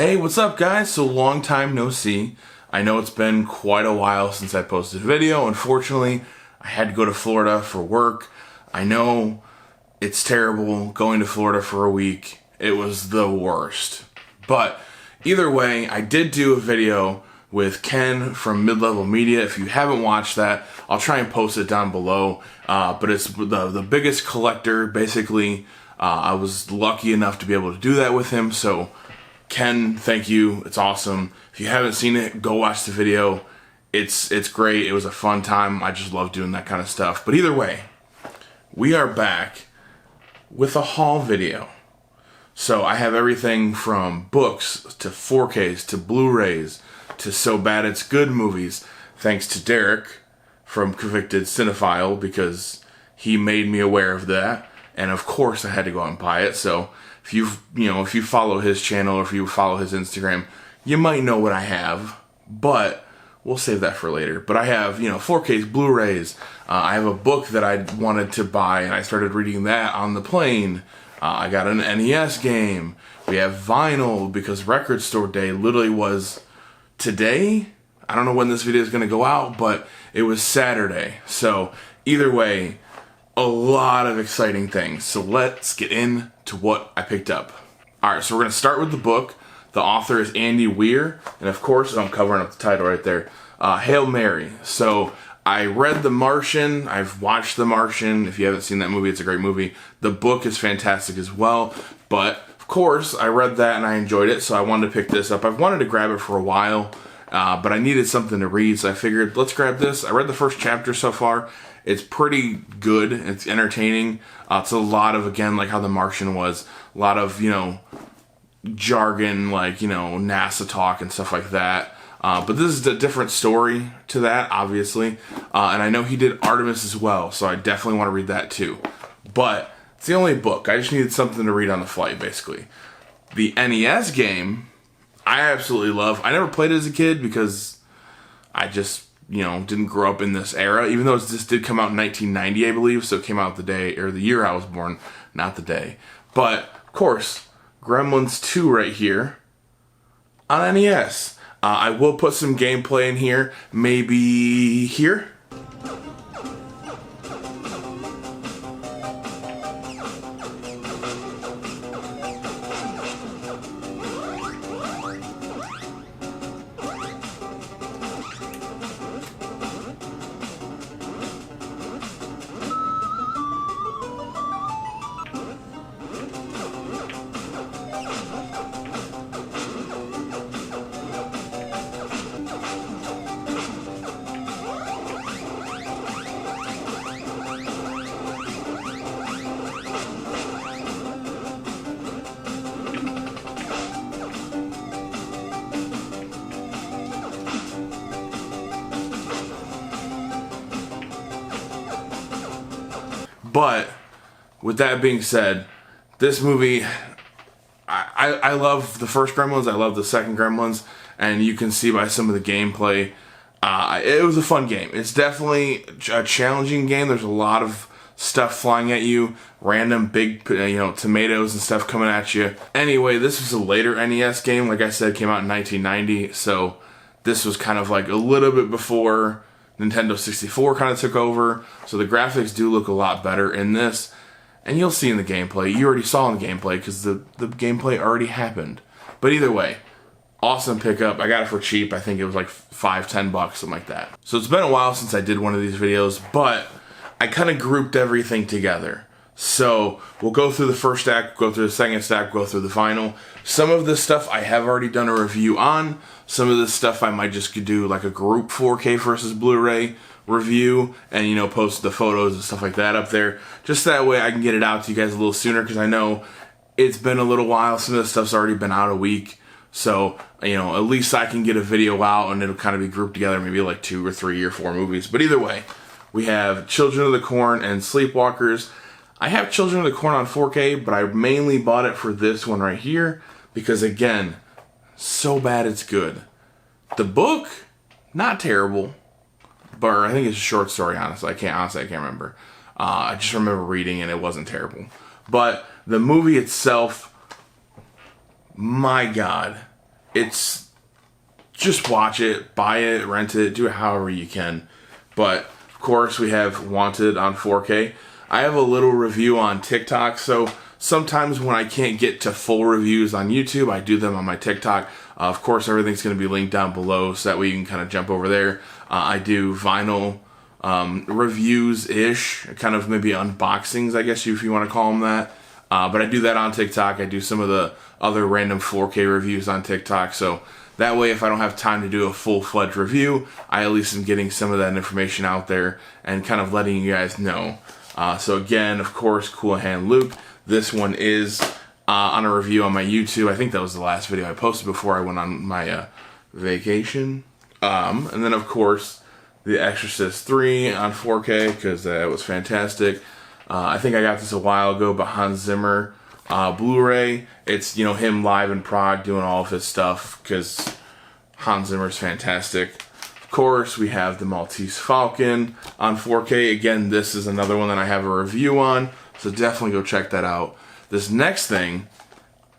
Hey, what's up guys? So long time no see. I know it's been quite a while since I posted a video. Unfortunately, I had to go to Florida for work. I know it's terrible going to Florida for a week. It was the worst. But either way, I did do a video with Ken from Mid-Level Media. If you haven't watched that, I'll try and post it down below. But it's the biggest collector. Basically, I was lucky enough to be able to do that with him. So Ken, thank you. It's awesome. If you haven't seen it, go watch the video. It's great. It was a fun time. I just love doing that kind of stuff. But either way, we are back with a haul video. So I have everything from books to 4Ks to Blu-rays to So Bad It's Good movies. Thanks to Derek from Convicted Cinephile, because he made me aware of that. And of course I had to go out and buy it. So if you follow his channel or if you follow his Instagram, you might know what I have, but we'll save that for later. But I have, 4Ks, Blu-rays. I have a book that I wanted to buy and I started reading that on the plane. I got an NES game. We have vinyl because Record Store Day literally was today. I don't know when this video is going to go out, but it was Saturday. So either way, a lot of exciting things. So let's get into what I picked up. Alright, so we're going to start with the book. The author is Andy Weir, and of course, I'm covering up the title right there, Hail Mary. So I read The Martian, I've watched The Martian. If you haven't seen that movie, it's a great movie. The book is fantastic as well, but of course, I read that and I enjoyed it, so I wanted to pick this up. I've wanted to grab it for a while, but I needed something to read, so I figured, let's grab this. I read the first chapter so far. It's pretty good. It's entertaining. It's a lot of, again, like how The Martian was, a lot of, jargon, like, NASA talk and stuff like that. But this is a different story to that, obviously. And I know he did Artemis as well, so I definitely want to read that too. But it's the only book. I just needed something to read on the flight, basically. The NES game, I absolutely love. I never played it as a kid because I just didn't grow up in this era, even though this did come out in 1990, I believe, so it came out the day, or the year I was born, not the day. But, of course, Gremlins 2 right here on NES. I will put some gameplay in here, maybe here. But with that being said, this movie, I love the first Gremlins, I love the second Gremlins, and you can see by some of the gameplay, it was a fun game. It's definitely a challenging game. There's a lot of stuff flying at you, random big, tomatoes and stuff coming at you. Anyway, this was a later NES game. Like I said, came out in 1990, so this was kind of like a little bit before Nintendo 64 kind of took over, so the graphics do look a lot better in this, and you'll see in the gameplay. You already saw in the gameplay because the gameplay already happened. But either way, awesome pickup. I got it for cheap. I think it was like $5-10, something like that. So it's been a while since I did one of these videos, but I kind of grouped everything together. So we'll go through the first stack, go through the second stack, go through the final. Some of this stuff I have already done a review on. Some of this stuff I might just do like a group 4K versus Blu-ray review and, post the photos and stuff like that up there. Just that way I can get it out to you guys a little sooner, because I know it's been a little while. Some of this stuff's already been out a week. So, at least I can get a video out and it'll kind of be grouped together, maybe like 2 or 3 or 4 movies. But either way, we have Children of the Corn and Sleepwalkers. I have Children of the Corn on 4K, but I mainly bought it for this one right here because, again, So Bad It's Good. The book, not terrible, but I think it's a short story, honestly. I can't remember. I just remember reading and it wasn't terrible. But the movie itself, my God, It's just watch it, buy it, rent it, do it however you can. But of course we have Wanted on 4K. I have a little review on TikTok, so sometimes when I can't get to full reviews on YouTube, I do them on my TikTok. Of course, everything's going to be linked down below, so that way you can kind of jump over there. I do vinyl reviews-ish, kind of maybe unboxings, I guess if you want to call them that. But I do that on TikTok. I do some of the other random 4K reviews on TikTok, so that way if I don't have time to do a full-fledged review, I at least am getting some of that information out there and kind of letting you guys know. So again, of course, Cool Hand Luke. This one is on a review on my YouTube. I think that was the last video I posted before I went on my vacation. And then, of course, The Exorcist 3 on 4K, because that was fantastic. I think I got this a while ago, but Hans Zimmer Blu-ray. It's, you know, him live in Prague doing all of his stuff, because Hans Zimmer's fantastic. Of course, we have The Maltese Falcon on 4K. Again, this is another one that I have a review on, so definitely go check that out. This next thing,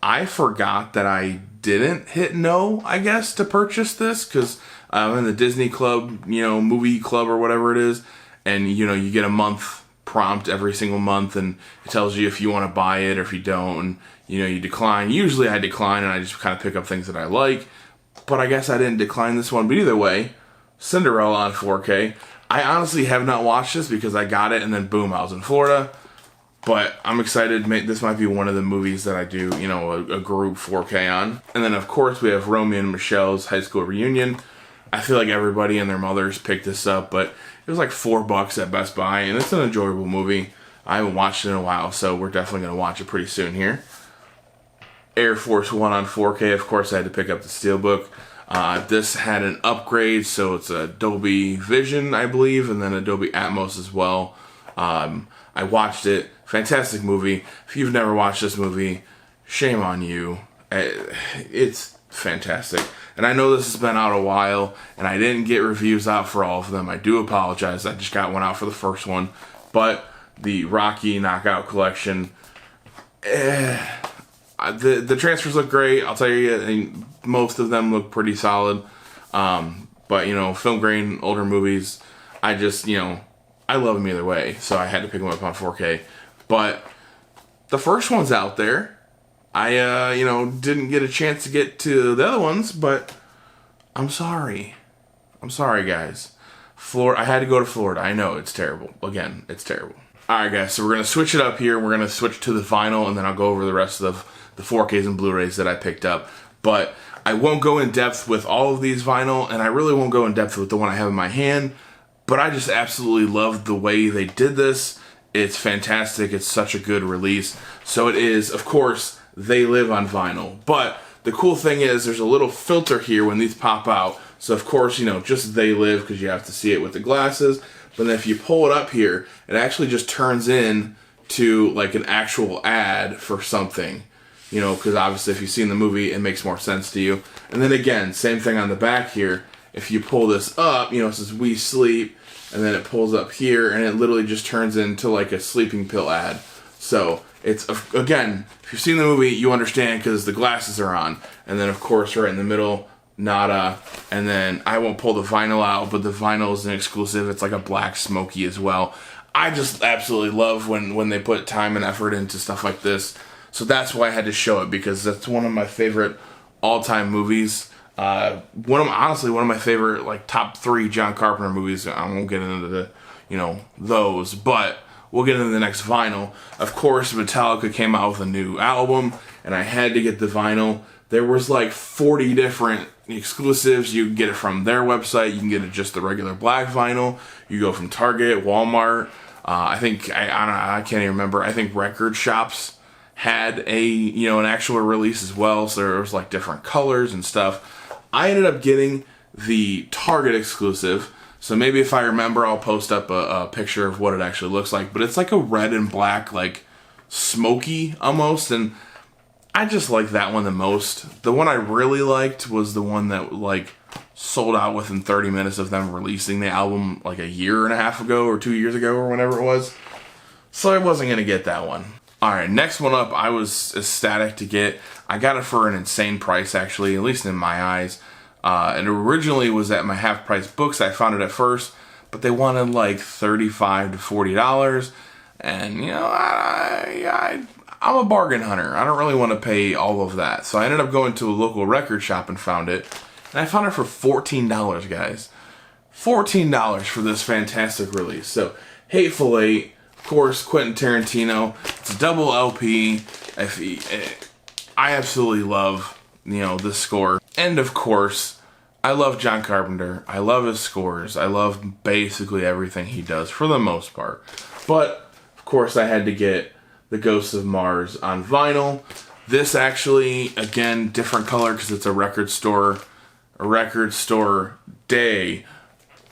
I forgot that I didn't hit no, I guess, to purchase this, because I'm in the Disney Club, you know, movie club or whatever it is, and, you know, you get a month prompt every single month, and it tells you if you want to buy it or if you don't, and, you know, you decline. Usually I decline, and I just kind of pick up things that I like, but I guess I didn't decline this one. But either way, Cinderella on 4K. I honestly have not watched this because I got it, and then boom, I was in Florida. But I'm excited. This might be one of the movies that I do, you know, a group 4K on. And then, of course, we have Romeo and Michelle's high school reunion. I feel like everybody and their mothers picked this up, but it was like $4 at Best Buy, and it's an enjoyable movie. I haven't watched it in a while, so we're definitely going to watch it pretty soon here. Air Force One on 4K. Of course, I had to pick up the Steelbook. This had an upgrade, so it's a Dolby Vision, I believe, and then a Dolby Atmos as well. I watched it. Fantastic movie. If you've never watched this movie, shame on you. It's fantastic. And I know this has been out a while, and I didn't get reviews out for all of them. I do apologize. I just got one out for the first one. But the Rocky Knockout Collection, the transfers look great. I'll tell you, most of them look pretty solid. But, you know, film grain, older movies, I just, you know, I love them either way. So I had to pick them up on 4K. But the first one's out there. I, you know, didn't get a chance to get to the other ones, but I'm sorry. I'm sorry, guys. I had to go to Florida. I know, it's terrible. Again, it's terrible. Alright, guys, so we're going to switch it up here. We're going to switch to the vinyl, and then I'll go over the rest of the 4Ks and Blu-rays that I picked up. But I won't go in depth with all of these vinyl, and I really won't go in depth with the one I have in my hand. But I just absolutely love the way they did this. It's fantastic. It's such a good release. So it is, of course, They Live on vinyl. But the cool thing is there's a little filter here when these pop out. So, of course, you know, just They Live because you have to see it with the glasses. But then if you pull it up here, it actually just turns in to like an actual ad for something. You know, because obviously if you've seen the movie, it makes more sense to you. And then again, same thing on the back here. If you pull this up, you know, it says We Sleep. And then it pulls up here, and it literally just turns into like a sleeping pill ad. So it's, again, if you've seen the movie, you understand because the glasses are on. And then, of course, right in the middle, Nada. And then I won't pull the vinyl out, but the vinyl is an exclusive. It's like a black smoky as well. I just absolutely love when they put time and effort into stuff like this. So that's why I had to show it, because that's one of my favorite all-time movies. Honestly, one of my favorite, like, top 3 John Carpenter movies. I won't get into the, you know, those, but we'll get into the next vinyl. Of course, Metallica came out with a new album, and I had to get the vinyl. There was like 40 different exclusives. You can get it from their website. You can get it just the regular black vinyl. You go from Target, Walmart. I think, I can't even remember. I think record shops had an actual release as well. So there was like different colors and stuff. I ended up getting the Target exclusive, so maybe if I remember, I'll post up a picture of what it actually looks like, but it's like a red and black, like, smoky, almost, and I just like that one the most. The one I really liked was the one that, like, sold out within 30 minutes of them releasing the album, like, a year and a half ago, or 2 years ago, or whenever it was, so I wasn't going to get that one. Alright, next one up, I was ecstatic to get. I got it for an insane price, actually, at least in my eyes. It originally was at my half-price books. I found it at first, but they wanted like $35 to $40. And, you know, I'm a bargain hunter. I don't really want to pay all of that. So I ended up going to a local record shop and found it. And I found it for $14, guys. $14 for this fantastic release. So, Hateful Eight, of course, Quentin Tarantino. It's a double LP. I absolutely love, you know, this score. And of course, I love John Carpenter. I love his scores. I love basically everything he does for the most part. But, of course, I had to get The Ghosts of Mars on vinyl. This actually, again, different color because it's a record store day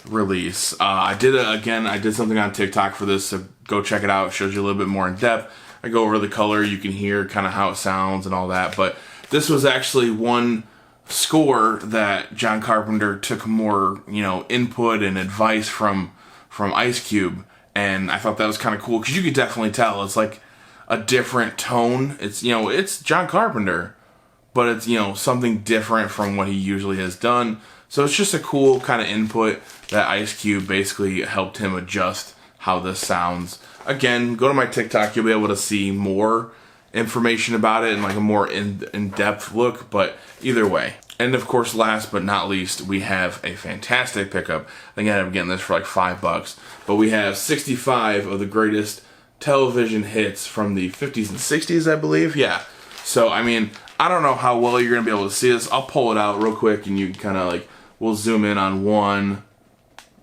release. I did something on TikTok for this, so go check it out. It shows you a little bit more in depth. I go over the color, you can hear kind of how it sounds and all that, but this was actually one score that John Carpenter took more, you know, input and advice from Ice Cube, and I thought that was kind of cool because you could definitely tell it's like a different tone. It's, you know, it's John Carpenter, but it's, you know, something different from what he usually has done. So it's just a cool kind of input that Ice Cube basically helped him adjust how this sounds. Again, go to my TikTok, you'll be able to see more information about it and like a more in-depth look, but either way. And of course, last but not least, we have a fantastic pickup. I think I ended up getting this for like $5, but we have 65 of the greatest television hits from the 50s and 60s, I believe. Yeah. So, I mean, I don't know how well you're going to be able to see this. I'll pull it out real quick and you can kind of like, we'll zoom in on one.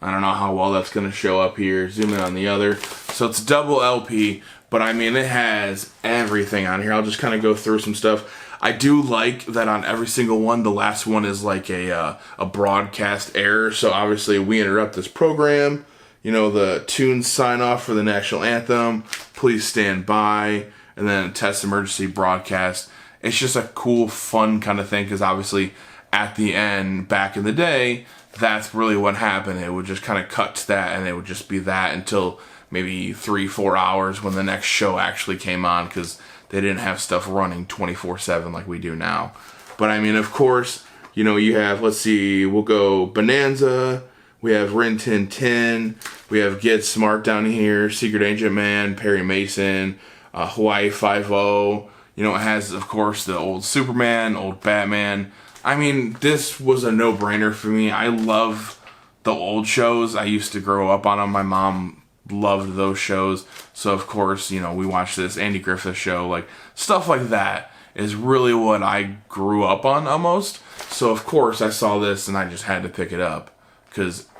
I don't know how well that's going to show up here. Zoom in on the other. So it's double LP, but I mean, it has everything on here. I'll just kind of go through some stuff. I do like that on every single one, the last one is like a broadcast error. So obviously we interrupt this program. You know, the tunes sign off for the national anthem. Please stand by. And then test emergency broadcast. It's just a cool, fun kind of thing because obviously at the end, back in the day, that's really what happened. It would just kind of cut to that and it would just be that until maybe 3-4 hours when the next show actually came on because they didn't have stuff running 24/7 like we do now. But I mean, of course, you know, you have, let's see, we'll go Bonanza, we have Rin Tin Tin, we have Get Smart down here, Secret Agent Man, Perry Mason, Hawaii Five-0. You know, it has, of course, the old Superman, old Batman. I mean, this was a no-brainer for me. I love the old shows. I used to grow up on them. My mom loved those shows. So, of course, you know, we watched this Andy Griffith show. Like, stuff like that is really what I grew up on almost. So, of course, I saw this and I just had to pick it up.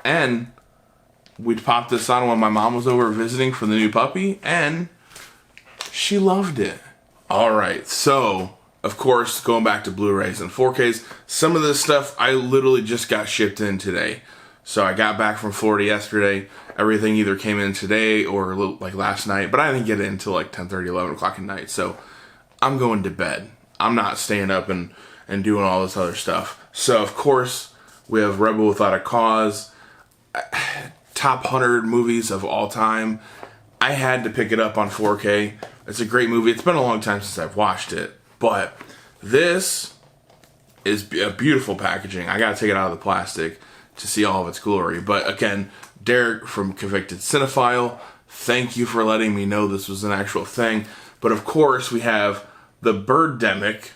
And we'd pop this on when my mom was over visiting for the new puppy. And she loved it. All right, so, of course, going back to Blu-rays and 4Ks, some of this stuff I literally just got shipped in today. So I got back from Florida yesterday. Everything either came in today or like last night, but I didn't get it until like 10:30, 11 o'clock at night. So I'm going to bed. I'm not staying up and doing all this other stuff. So, of course, we have Rebel Without a Cause, top 100 movies of all time. I had to pick it up on 4K. It's a great movie. It's been a long time since I've watched it, but this is a beautiful packaging. I gotta take it out of the plastic to see all of its glory. But again, Derek from Convicted Cinephile, thank you for letting me know this was an actual thing. But of course, we have the Birdemic,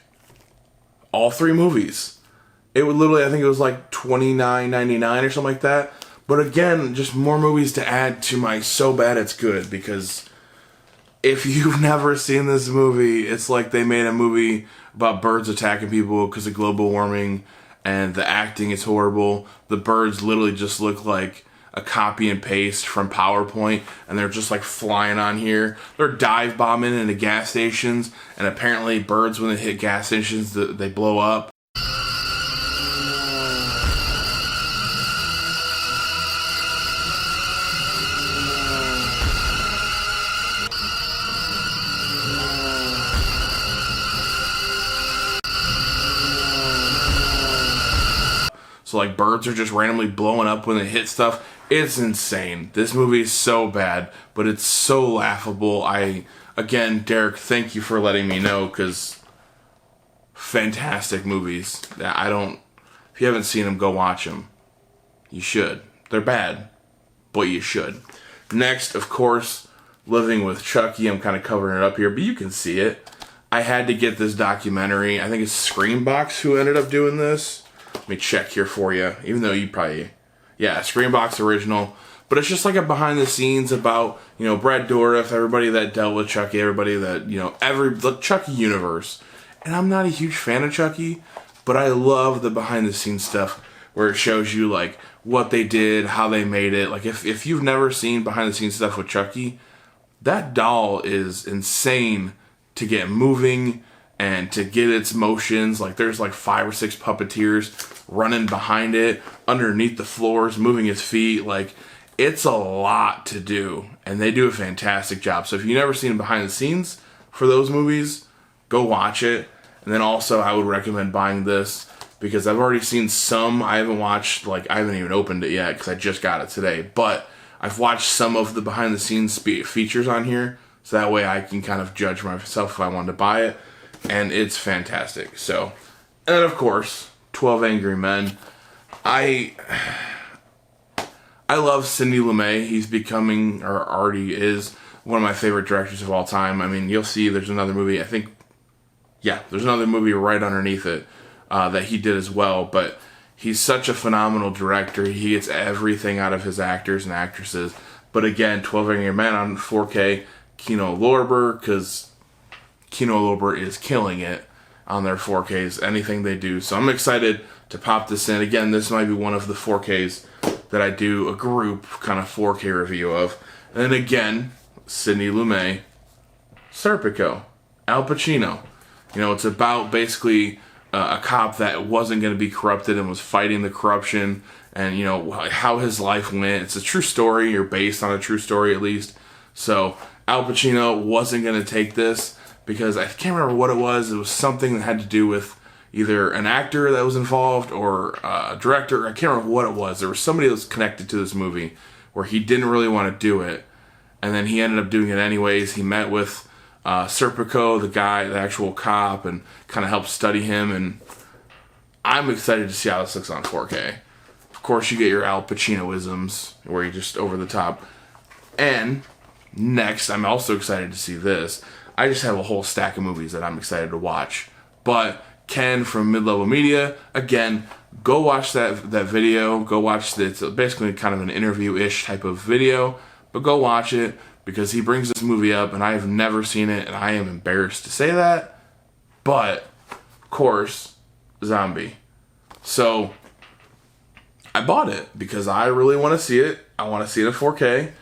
all 3 movies. It would literally, I think it was like $29.99 or something like that. But again, just more movies to add to my So Bad It's Good, because if you've never seen this movie, it's like they made a movie about birds attacking people because of global warming, and the acting is horrible. The birds literally just look like a copy and paste from PowerPoint, and they're just like flying on here. They're dive bombing into gas stations, and apparently birds, when they hit gas stations, they blow up. So like birds are just randomly blowing up when they hit stuff. It's insane. This movie is so bad, but it's so laughable. Again, Derek, thank you for letting me know, because fantastic movies. If you haven't seen them, go watch them. You should. They're bad, but you should. Next, of course, Living with Chucky. I'm kind of covering it up here, but you can see it. I had to get this documentary. I think it's Screambox who ended up doing this. Let me check here for you, even though you probably... Yeah, Screambox original. But it's just like a behind the scenes about, Brad Dourif, everybody that dealt with Chucky, everybody that, the Chucky universe. And I'm not a huge fan of Chucky, but I love the behind the scenes stuff where it shows you, like, what they did, how they made it. Like, if you've never seen behind the scenes stuff with Chucky, that doll is insane to get moving and to get its motions. Like, there's like 5 or 6 puppeteers running behind it, underneath the floors, moving its feet. Like, it's a lot to do, and they do a fantastic job. So if you've never seen behind the scenes for those movies, go watch it. And then also, I would recommend buying this, because I've already seen some. I haven't watched, I haven't even opened it yet, because I just got it today. But I've watched some of the behind the scenes features on here, so that way I can kind of judge myself if I wanted to buy it. And it's fantastic. So, and then of course, 12 Angry Men. I love Sidney Lumet. He's becoming, or already is, one of my favorite directors of all time. I mean, you'll see there's another movie, there's another movie right underneath it that he did as well. But he's such a phenomenal director. He gets everything out of his actors and actresses. But again, 12 Angry Men on 4K, Kino Lorber, because Kino Lorber is killing it on their 4Ks, anything they do. So I'm excited to pop this in. Again, this might be one of the 4Ks that I do a group kind of 4K review of. And then again, Sidney Lumet, Serpico, Al Pacino. It's about basically a cop that wasn't going to be corrupted and was fighting the corruption, and how his life went. It's a true story, or based on a true story at least. So Al Pacino wasn't going to take this, because I can't remember what it was. It was something that had to do with either an actor that was involved or a director. I can't remember what it was. There was somebody that was connected to this movie where he didn't really want to do it, and then he ended up doing it anyways. He met with Serpico, the actual cop, and kind of helped study him, and I'm excited to see how this looks on 4K. Of course, you get your Al Pacino-isms, where you're just over the top. And next, I'm also excited to see this. I just have a whole stack of movies that I'm excited to watch. But Ken from Mid-Level Media, again, go watch that video. Go watch it's basically kind of an interview-ish type of video. But go watch it, because he brings this movie up, and I have never seen it, and I am embarrassed to say that. But, of course, Zombie. So, I bought it, because I really want to see it. I want to see it in 4K.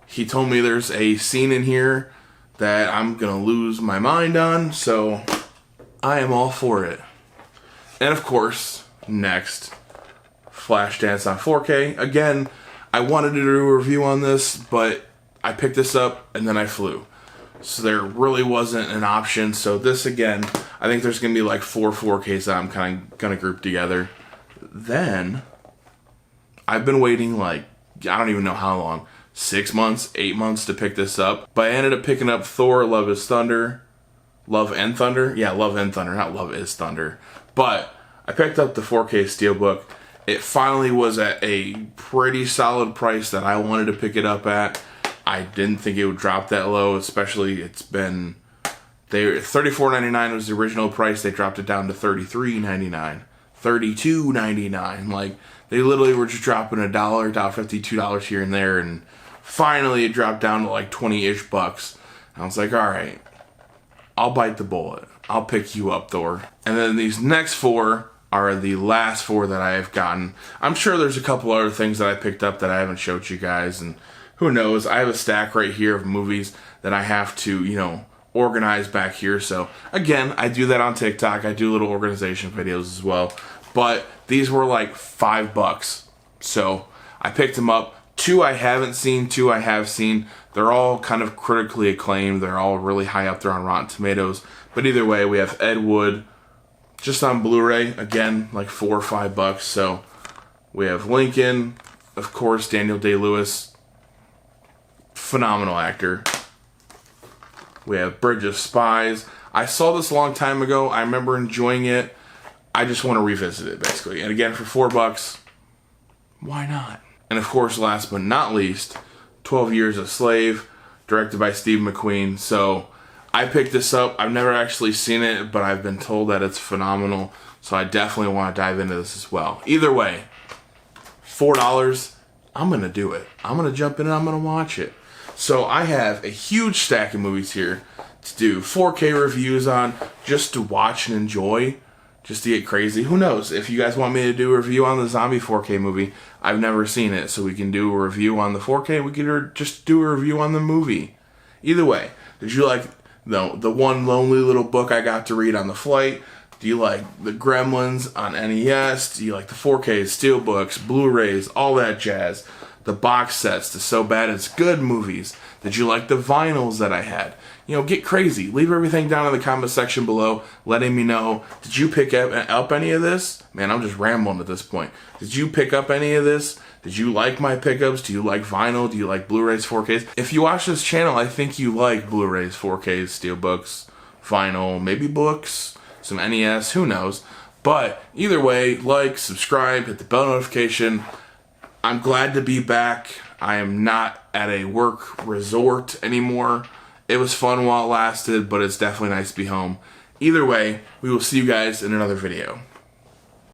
He told me there's a scene in here that I'm going to lose my mind on, so I am all for it. And of course, next, Flashdance on 4K. Again, I wanted to do a review on this, but I picked this up and then I flew. So there really wasn't an option. So this, again, I think there's going to be like 4 4Ks that I'm kind of going to group together. Then, I've been waiting I don't even know how long. 6 months, 8 months to pick this up. But I ended up picking up Thor, Love is Thunder. Love and Thunder? Yeah, Love and Thunder, not Love is Thunder. But I picked up the 4K Steelbook. It finally was at a pretty solid price that I wanted to pick it up at. I didn't think it would drop that low, especially it's been... $34.99 was the original price. They dropped it down to $33.99. $32.99. They literally were just dropping $1, $1.50, $2 here and there, and finally it dropped down to 20-ish bucks. And I was like, alright, I'll bite the bullet. I'll pick you up, Thor. And then these next 4 are the last 4 that I have gotten. I'm sure there's a couple other things that I picked up that I haven't showed you guys, and who knows. I have a stack right here of movies that I have to, organize back here. So again, I do that on TikTok. I do little organization videos as well. But these were like $5. So I picked them up. 2 I haven't seen, 2 I have seen. They're all kind of critically acclaimed. They're all really high up there on Rotten Tomatoes. But either way, we have Ed Wood just on Blu-ray. Again, like $4 or $5. So we have Lincoln, of course, Daniel Day-Lewis, phenomenal actor. We have Bridge of Spies. I saw this a long time ago. I remember enjoying it. I just want to revisit it, basically. And again, for $4, why not? And of course, last but not least, 12 Years a Slave, directed by Steve McQueen. So I picked this up. I've never actually seen it, but I've been told that it's phenomenal. So I definitely want to dive into this as well. Either way, $4, I'm going to do it. I'm going to jump in and I'm going to watch it. So I have a huge stack of movies here to do 4K reviews on, just to watch and enjoy, just to get crazy. Who knows? If you guys want me to do a review on the zombie 4K movie, I've never seen it, so we can do a review on the 4K. We could just do a review on the movie. Either way, did you like the one lonely little book I got to read on the flight? Do you like the Gremlins on NES? Do you like the 4Ks, Steelbooks, Blu-rays, all that jazz? The box sets, the So Bad It's Good movies. Did you like the vinyls that I had? You know, get crazy. Leave everything down in the comment section below, letting me know. Did you pick up any of this? Man, I'm just rambling at this point. Did you pick up any of this? Did you like my pickups? Do you like vinyl? Do you like Blu-rays, 4Ks? If you watch this channel, I think you like Blu-rays, 4Ks, Steelbooks, vinyl, maybe books, some NES, who knows. But either way, like, subscribe, hit the bell notification. I'm glad to be back. I am not at a work resort anymore. It was fun while it lasted, but it's definitely nice to be home. Either way, we will see you guys in another video.